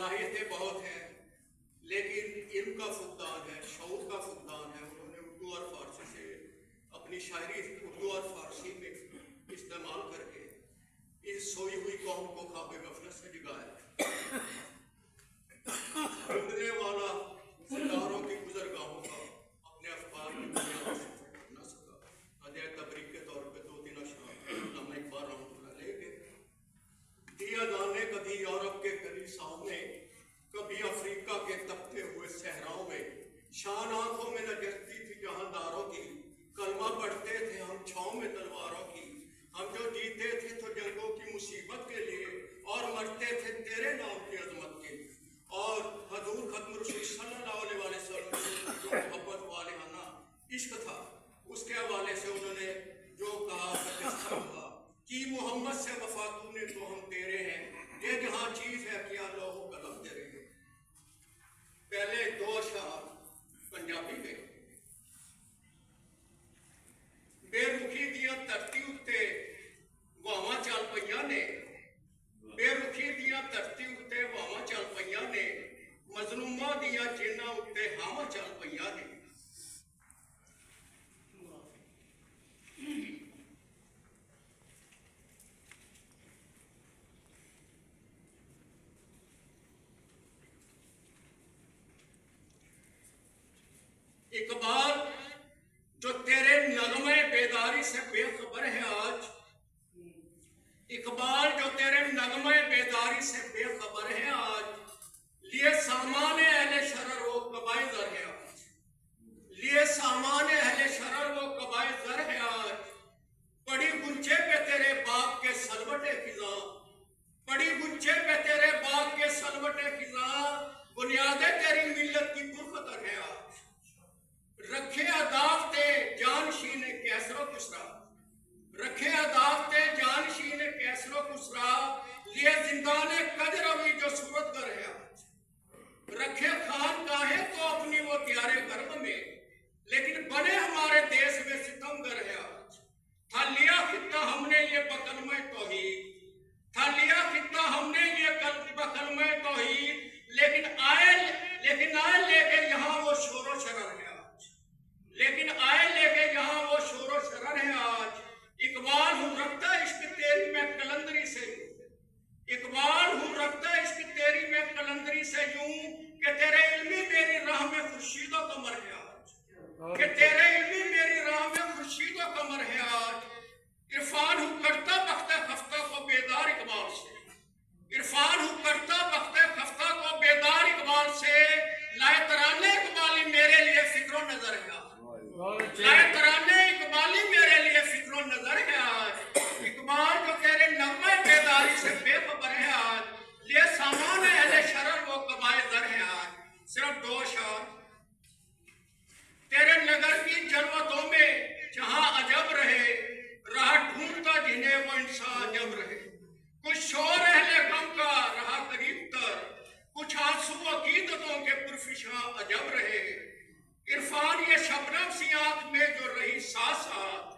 صلاحیتیں بہت ہیں، لیکن علم کا فقدان ہے، شعور کا فقدان ہے. انہوں نے اردو اور فارسی سے اپنی شاعری اردو اور فارسی میں استعمال کر کے اس سوئی ہوئی قوم کو خواب غفلت سے جگایا. ڈھونڈنے والا ستاروں کی گزرگاہوں کا اپنے افکار کی بنیاد سے پھٹ نہ سکا. ہدیہ تبریک کے طور پہ 2-3 اشعار علامہ اقبال رحمۃ اللہ علیہ کے. دیا دانے کبھی یورپ کے کلیساؤں میں، کبھی افریقہ کے تپتے ہوئے صحراؤں میں، شان آنکھوں میں نہ جھلکتی تھی جہاں داروں کی. کلمہ پڑھتے تھے ہم چھاؤں میں تلواروں کی. ہم جو جیتے تھے تو جنگوں کی مصیبت کے لیے، اور مرتے تھے تیرے نام کی عظمت کے. اور حضور ختم رسول صلی اللہ علیہ وسلم سے جو محبت والہانہ عشق تھا، اس کے حوالے سے انہوں نے جو کہا کہا کہ محمد سے وفا تو نے تو ہم تیرے ہیں، یہ جہاں چیز ہے کیا لوح و قلم تیرے ہیں. پہلے 2 اشعار پنجابی کے. بے رخی دیاں دھرتی اتے واواں چل پئیاں نے، بے رخی دیاں دھرتی اتے واواں چل پئیاں نے، مظلوماں دیاں جناں اتے ہاواں چل پئیاں نے. اقبال جو تیرے نغمے بیداری سے بے خبر ہے آج، اقبال جو تیرے نغمے بیداری سے بے خبر ہے آج، لیے سامان اہل شرر وہ قبائے زر ہے آج. لیے سامان اہل شرر وہ قبائے زر ہے آج. پڑی گنچے پہ تیرے باغ کے سلوٹے خزاں، پڑی گنچے پہ تیرے باغ کے سلوٹے خزاں، بنیادیں تیری ملت کی پرخطر ہے آج. رکھے ادافتے جانشین کیسر و کسرا، رکھے ادافتے جانشین کیسر و کسرا، لیے زندان کجروی جو صورت گر ہے آج. رکھے خان کاہیں تو اپنی وہ دیارے غرب میں، لیکن بنے ہمارے دیس میں ستم گر ہے آج. تھا لیا خطہ ہم نے یہ بکلمہ توحید، تھا لیا خطہ ہم نے یہ بکلمہ توحید، لیکن آئے لے کے یہاں وہ شور و شرر ہے آج. لیکن آئے لے کے یہاں وہ شور و شرر ہے آج. اقبال ہوں رکھتا عشق تیری میں کلندری سے یوں، اقبال ہوں رکھتا عشق تیری میں کلندری سے یوں، کہ تیرے علمی میری راہ میں خورشید و قمر ہے آج. کہ تیرے علمی میری راہ میں خورشید و قمر ہے آج. عرفان ہوں کرتا بختہ خفتہ کو بیدار اقبال سے، عرفان ہوں کرتا بختہ خفتہ کو بیدار اقبال سے، لائے ترانے اقبالی میرے لیے فکر و نظر ہے آج. لائے ترانے اقبالی میرے لیے فکر و نظر ہے آج. اقبال جو تیرے نغمے بیداری سے بے خبر ہے آج، لیے سامان اہل شرر وہ قبائے زر ہے آج. صرف 2 اشعار. تیرے نگر کی جلوتوں میں جہاں عجب رہے، راہ ڈھونڈتا جنہیں وہ انسان عجب رہے. کچھ شور اہل غم کا رہا قریب تر، کچھ آنسو عقیدتوں کے پرفشاں عجب رہے. عرفان یہ شبنم سی آنکھ میں جو رہی ساتھ ساتھ،